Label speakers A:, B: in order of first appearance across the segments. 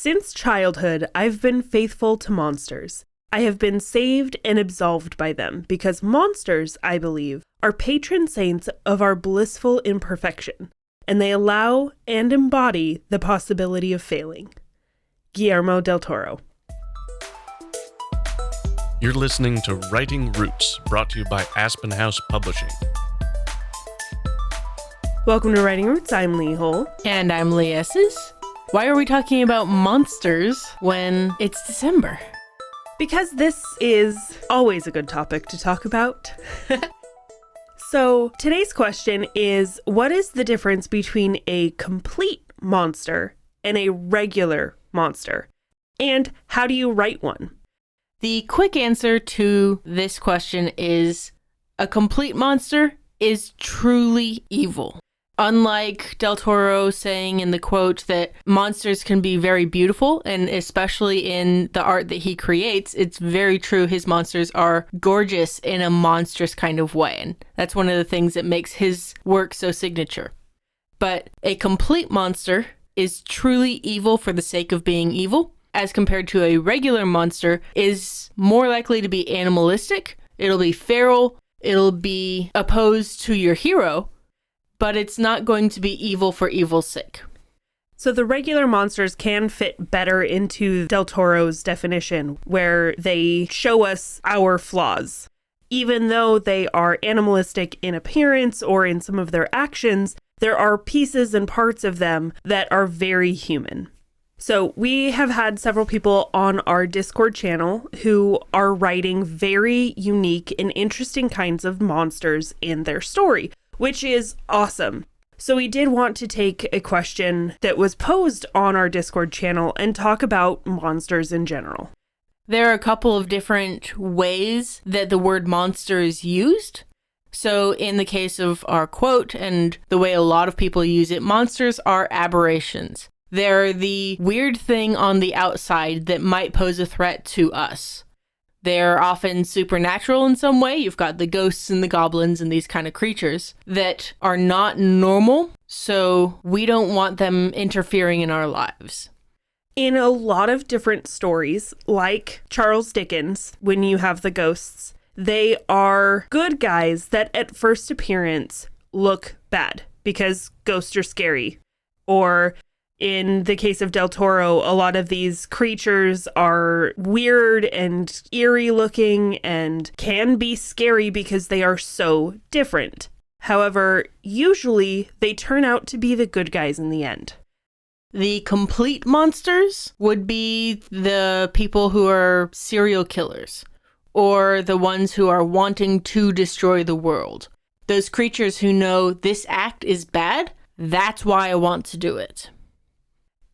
A: Since childhood, I've been faithful to monsters. I have been saved and absolved by them because monsters, I believe, are patron saints of our blissful imperfection, and they allow and embody the possibility of failing. Guillermo del Toro.
B: You're listening to Writing Roots, brought to you by Aspen House Publishing.
A: Welcome to Writing Roots. I'm Lee Hull.
C: And I'm Lee Esses. Why are we talking about monsters when it's December?
A: Because this is always a good topic to talk about. So today's question is, what is the difference between a complete monster and a regular monster? And how do you write one?
C: The quick answer to this question is a complete monster is truly evil. Unlike Del Toro saying in the quote that monsters can be very beautiful, and especially in the art that he creates, it's very true. His monsters are gorgeous in a monstrous kind of way. And that's one of the things that makes his work so signature. But a complete monster is truly evil for the sake of being evil, as compared to a regular monster is more likely to be animalistic. It'll be feral. It'll be opposed to your hero. But it's not going to be evil for evil's sake.
A: So the regular monsters can fit better into Del Toro's definition, where they show us our flaws. Even though they are animalistic in appearance or in some of their actions, there are pieces and parts of them that are very human. So we have had several people on our Discord channel who are writing very unique and interesting kinds of monsters in their story, which is awesome. So we did want to take a question that was posed on our Discord channel and talk about monsters in general.
C: There are a couple of different ways that the word monster is used. So in the case of our quote and the way a lot of people use it, monsters are aberrations. They're the weird thing on the outside that might pose a threat to us. They're often supernatural in some way. You've got the ghosts and the goblins and these kind of creatures that are not normal, so we don't want them interfering in our lives.
A: In a lot of different stories, like Charles Dickens, when you have the ghosts, they are good guys that at first appearance look bad because ghosts are scary. Or in the case of Del Toro, a lot of these creatures are weird and eerie looking and can be scary because they are so different. However, usually they turn out to be the good guys in the end.
C: The complete monsters would be the people who are serial killers or the ones who are wanting to destroy the world. Those creatures who know this act is bad, that's why I want to do it.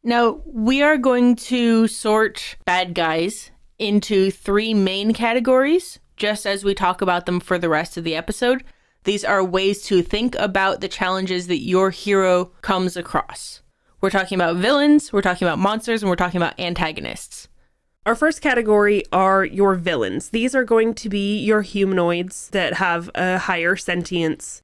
C: Now, we are going to sort bad guys into three main categories, just as we talk about them for the rest of the episode. These are ways to think about the challenges that your hero comes across. We're talking about villains, we're talking about monsters, and we're talking about antagonists.
A: Our first category are your villains. These are going to be your humanoids that have a higher sentience.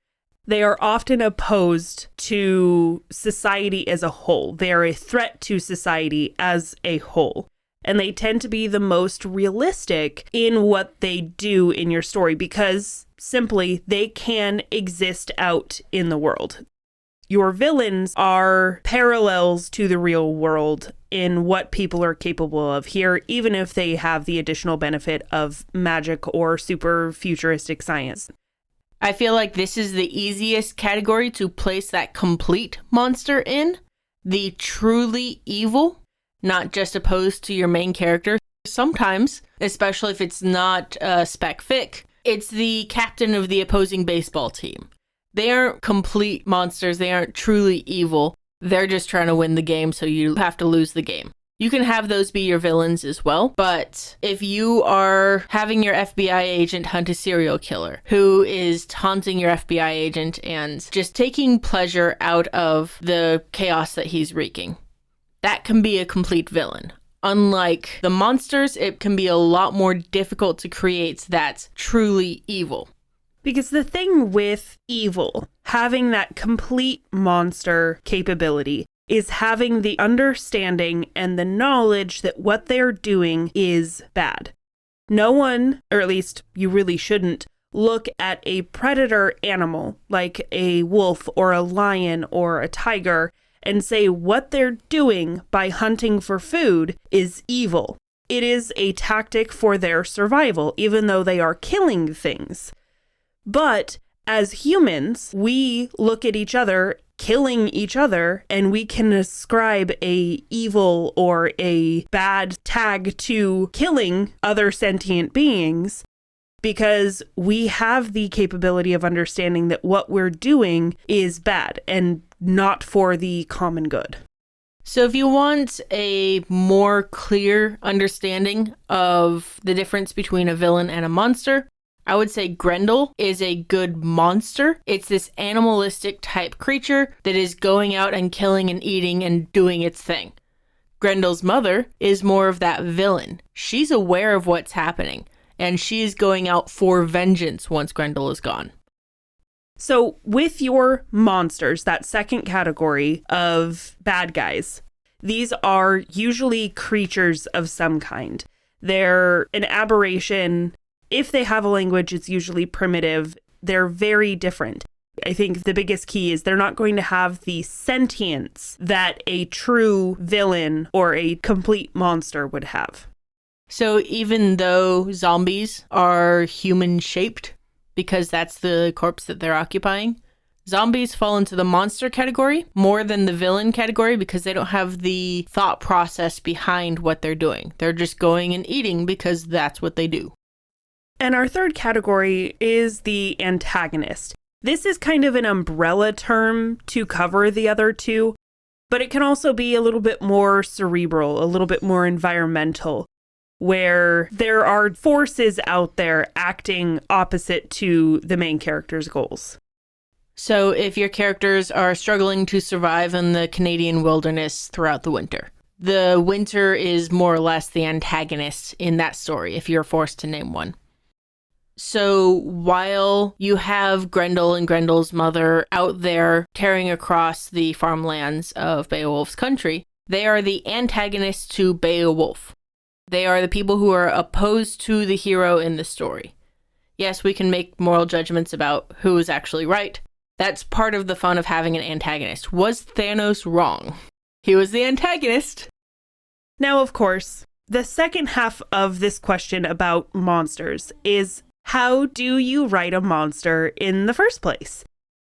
A: They are often opposed to society as a whole. They are a threat to society as a whole. And they tend to be the most realistic in what they do in your story because simply they can exist out in the world. Your villains are parallels to the real world in what people are capable of here, even if they have the additional benefit of magic or super futuristic science.
C: I feel like this is the easiest category to place that complete monster in. The truly evil, not just opposed to your main character. Sometimes, especially if it's not spec fic, it's the captain of the opposing baseball team. They aren't complete monsters. They aren't truly evil. They're just trying to win the game, so you have to lose the game. You can have those be your villains as well, but if you are having your FBI agent hunt a serial killer who is taunting your FBI agent and just taking pleasure out of the chaos that he's wreaking, that can be a complete villain. Unlike the monsters, it can be a lot more difficult to create that's truly evil.
A: Because the thing with evil, having that complete monster capability, is having the understanding and the knowledge that what they're doing is bad. No one, or at least you really shouldn't, look at a predator animal like a wolf or a lion or a tiger and say what they're doing by hunting for food is evil. It is a tactic for their survival, even though they are killing things. But as humans, we look at each other killing each other, and we can ascribe a evil or a bad tag to killing other sentient beings because we have the capability of understanding that what we're doing is bad and not for the common good.
C: So if you want a more clear understanding of the difference between a villain and a monster, I would say Grendel is a good monster. It's this animalistic type creature that is going out and killing and eating and doing its thing. Grendel's mother is more of that villain. She's aware of what's happening, and she is going out for vengeance once Grendel is gone.
A: So with your monsters, that second category of bad guys, these are usually creatures of some kind. They're an aberration. If they have a language, it's usually primitive. They're very different. I think the biggest key is they're not going to have the sentience that a true villain or a complete monster would have.
C: So even though zombies are human-shaped, because that's the corpse that they're occupying, zombies fall into the monster category more than the villain category because they don't have the thought process behind what they're doing. They're just going and eating because that's what they do.
A: And our third category is the antagonist. This is kind of an umbrella term to cover the other two, but it can also be a little bit more cerebral, a little bit more environmental, where there are forces out there acting opposite to the main character's goals.
C: So if your characters are struggling to survive in the Canadian wilderness throughout the winter is more or less the antagonist in that story, if you're forced to name one. So while you have Grendel and Grendel's mother out there tearing across the farmlands of Beowulf's country, they are the antagonists to Beowulf. They are the people who are opposed to the hero in the story. Yes, we can make moral judgments about who is actually right. That's part of the fun of having an antagonist. Was Thanos wrong? He was the antagonist.
A: Now, of course, the second half of this question about monsters is, how do you write a monster in the first place?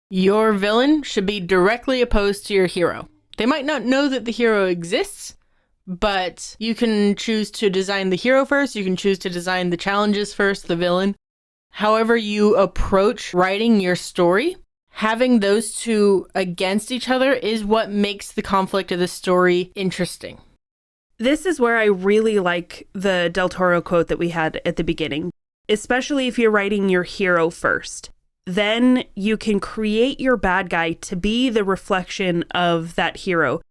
C: Your villain should be directly opposed to your hero. They might not know that the hero exists, but you can choose to design the hero first. You can choose to design the challenges first, the villain. However you approach writing your story, having those two against each other is what makes the conflict of the story interesting.
A: This is where I really like the Del Toro quote that we had at the beginning, especially if you're writing your hero first. Then you can create your bad guy to be the reflection of that hero.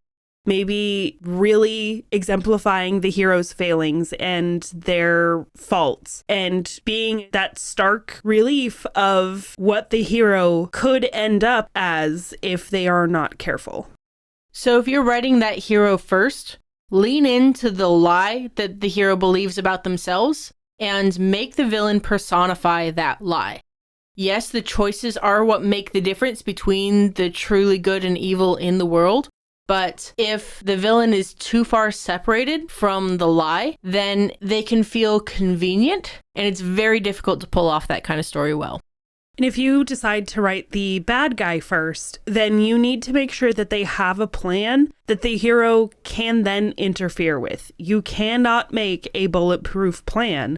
A: Maybe really exemplifying the hero's failings and their faults and being that stark relief of what the hero could end up as if they are not careful.
C: So if you're writing that hero first, lean into the lie that the hero believes about themselves and make the villain personify that lie. Yes, the choices are what make the difference between the truly good and evil in the world, but if the villain is too far separated from the lie, then they can feel convenient, and it's very difficult to pull off that kind of story well.
A: And if you decide to write the bad guy first, then you need to make sure that they have a plan that the hero can then interfere with. You cannot make a bulletproof plan,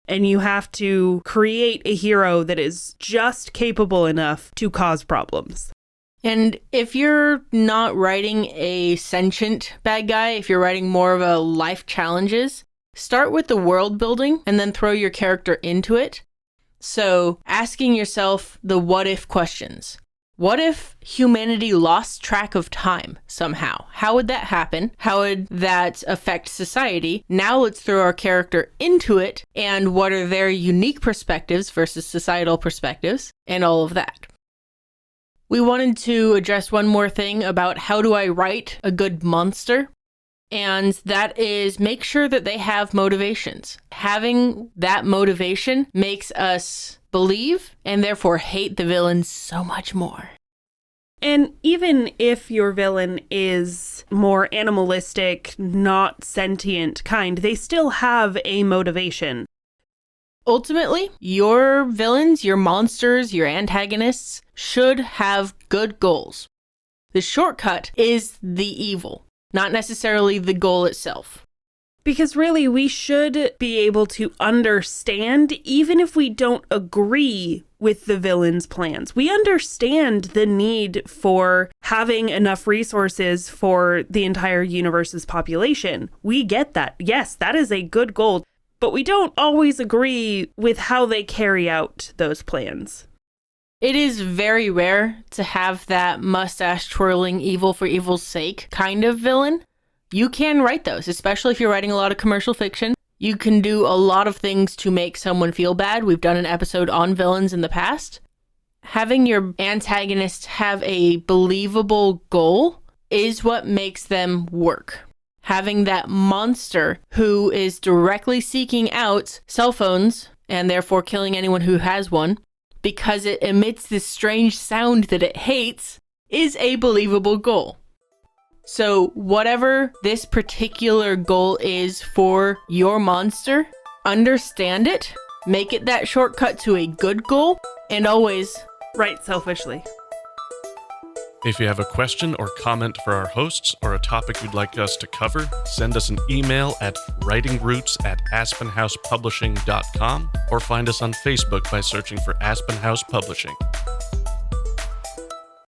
A: and you have to create a hero that is just capable enough to cause problems.
C: And if you're not writing a sentient bad guy, if you're writing more of a life challenges, start with the world building and then throw your character into it. So asking yourself the what if questions. What if humanity lost track of time somehow? How would that happen? How would that affect society? Now let's throw our character into it, and what are their unique perspectives versus societal perspectives, and all of that. We wanted to address one more thing about how do I write a good monster, and that is make sure that they have motivations. Having that motivation makes us believe and therefore hate the villain so much more.
A: And even if your villain is more animalistic, not sentient kind, they still have a motivation.
C: Ultimately, your villains, your monsters, your antagonists should have good goals. The shortcut is the evil, not necessarily the goal itself.
A: Because really, we should be able to understand, even if we don't agree with the villain's plans. We understand the need for having enough resources for the entire universe's population. We get that. Yes, that is a good goal. But we don't always agree with how they carry out those plans.
C: It is very rare to have that mustache twirling evil for evil's sake kind of villain. You can write those, especially if you're writing a lot of commercial fiction. You can do a lot of things to make someone feel bad. We've done an episode on villains in the past. Having your antagonist have a believable goal is what makes them work. Having that monster who is directly seeking out cell phones and therefore killing anyone who has one because it emits this strange sound that it hates is a believable goal. So whatever this particular goal is for your monster, understand it, make it that shortcut to a good goal, and always
A: write selfishly.
B: If you have a question or comment for our hosts or a topic you'd like us to cover, send us an email at writingroots@aspenhousepublishing.com or find us on Facebook by searching for Aspen House Publishing.